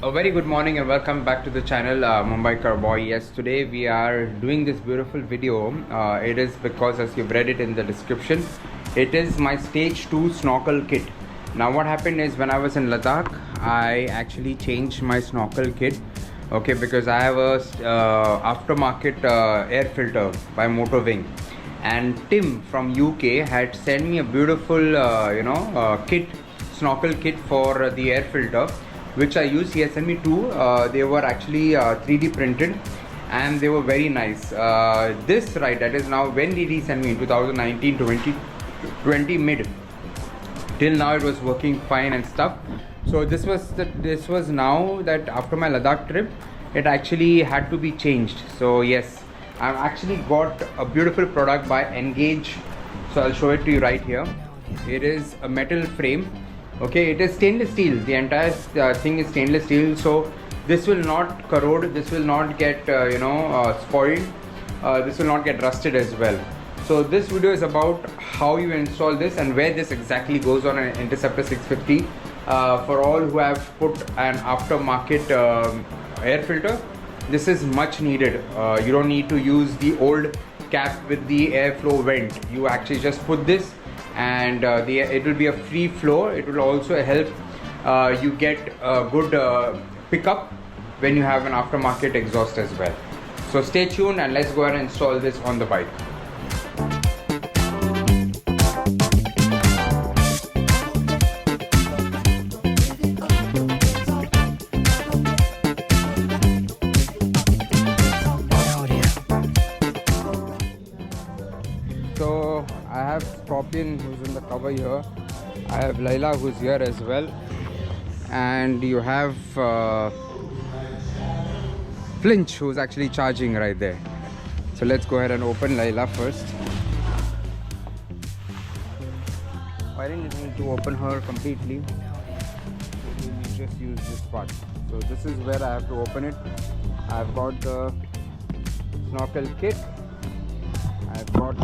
A very good morning and welcome back to the channel Mumbai Car Boy. Yes, today we are doing this beautiful video. It is because, as you've read it in the description, it is my stage 2 snorkel kit. Now what happened is, when I was in Ladakh, I actually changed my snorkel kit, okay, because I have a aftermarket air filter by Motowings, and Tim from UK had sent me a beautiful kit, snorkel kit for the air filter, which I used. He has sent me two. They were actually 3D printed and they were very nice. This, right, that is now, when did he send me? In 2019, 2020 mid. Till now it was working fine and stuff. So this was now that after my Ladakh trip, it actually had to be changed. So yes, I've actually got a beautiful product by NGage. So I'll show it to you right here. It is a metal frame. Okay, it is stainless steel. The entire thing is stainless steel, so this will not corrode, this will not get spoiled, this will not get rusted as well. So this video is about how you install this and where this exactly goes on an Interceptor 650. For all who have put an aftermarket air filter, this is much needed. You don't need to use the old cap with the airflow vent. You actually just put this, and it will be a free flow. It will also help you get a good pickup when you have an aftermarket exhaust as well. So stay tuned and let's go ahead and install this on the bike. So I have Scorpion, who's in the cover here. I have Laila, who's here as well, and you have Flinch, who's actually charging right there. So let's go ahead and open Laila first. I didn't need to open her completely. We just use this part. So this is where I have to open it. I've got the snorkel kit. I've got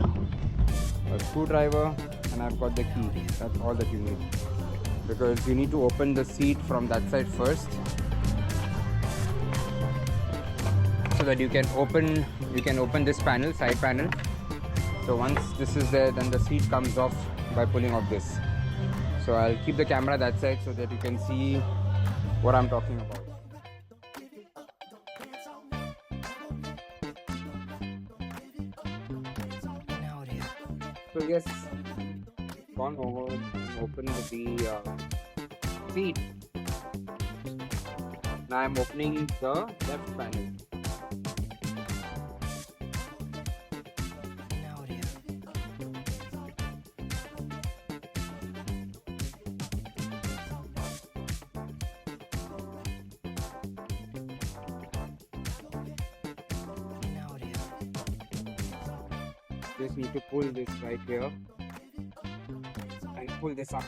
a screwdriver, and I've got the key. That's all that you need, because you need to open the seat from that side first, so that you can open this panel, side panel. So once this is there, then the seat comes off by pulling off this. So I'll keep the camera that side so that you can see what I'm talking about. So yes, gone over, open the seat. Now I'm opening the left panel. Just need to pull this right here and pull this up.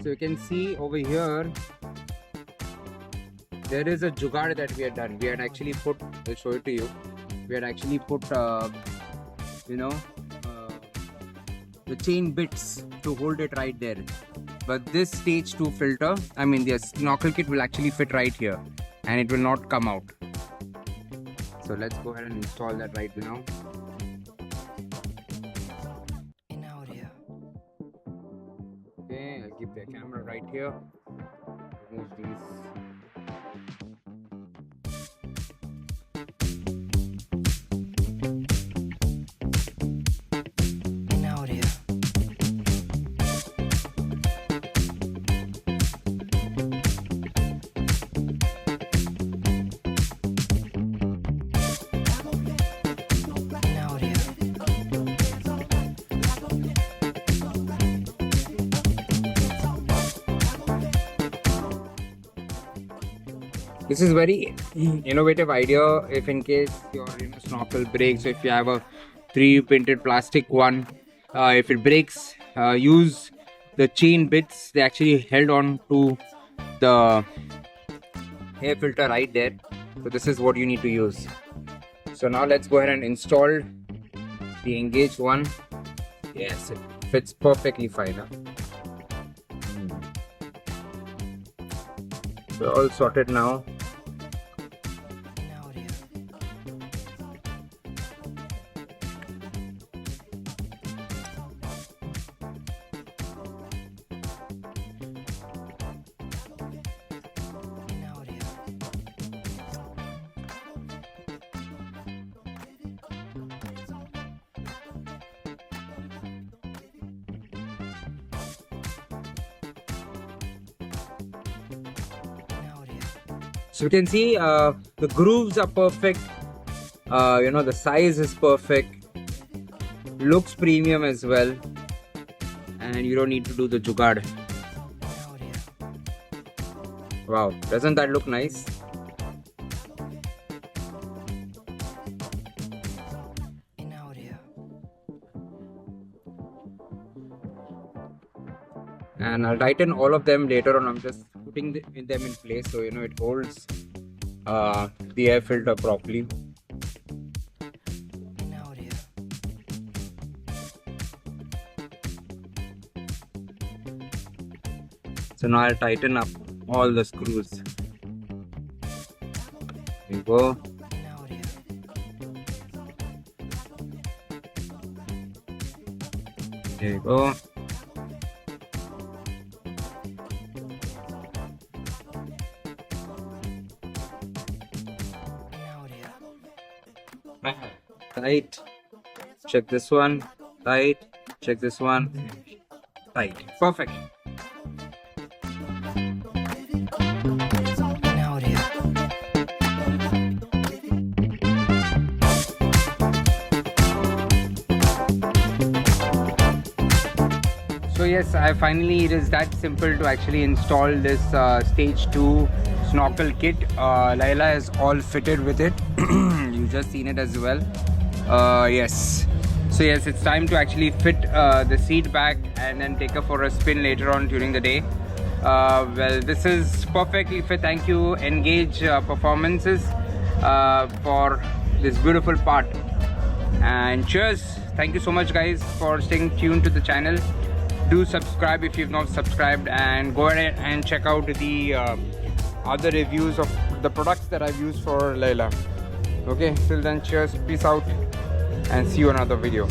So you can see over here there is a jugaad that we had done. We had actually put, I'll show it to you. We had actually put the chain bits to hold it right there. But this stage 2 filter, I mean the snorkel kit, will actually fit right here and it will not come out. So let's go ahead and install that right now. Okay, I'll keep the camera right here. Remove these. This is very innovative idea. If in case your snorkel breaks, so if you have a 3D printed plastic one, if it breaks, use the chain bits. They actually held on to the air filter right there. So this is what you need to use. So now let's go ahead and install the NGage one. Yes, it fits perfectly fine. So all sorted now. So you can see the grooves are perfect. You know, the size is perfect. Looks premium as well. And you don't need to do the jugaad. Wow, doesn't that look nice? And I'll tighten all of them later on. I'm just putting them in place so you know it holds the air filter properly. So now I'll tighten up all the screws. There you go. There you go. Tight. Check this one. Tight. Check this one. Tight. Perfect. So yes, it is that simple to actually install this stage 2 snorkel kit. Laila is all fitted with it. You just seen it as well. Yes. So yes, it's time to actually fit the seat back and then take her for a spin later on during the day. Well, this is perfectly fit. Thank you NGage Performances for this beautiful part. And cheers. Thank you so much guys for staying tuned to the channel. Do subscribe if you've not subscribed, and go ahead and check out the other reviews of the products that I've used for Laila. Okay, till then, cheers, peace out, and see you in another video.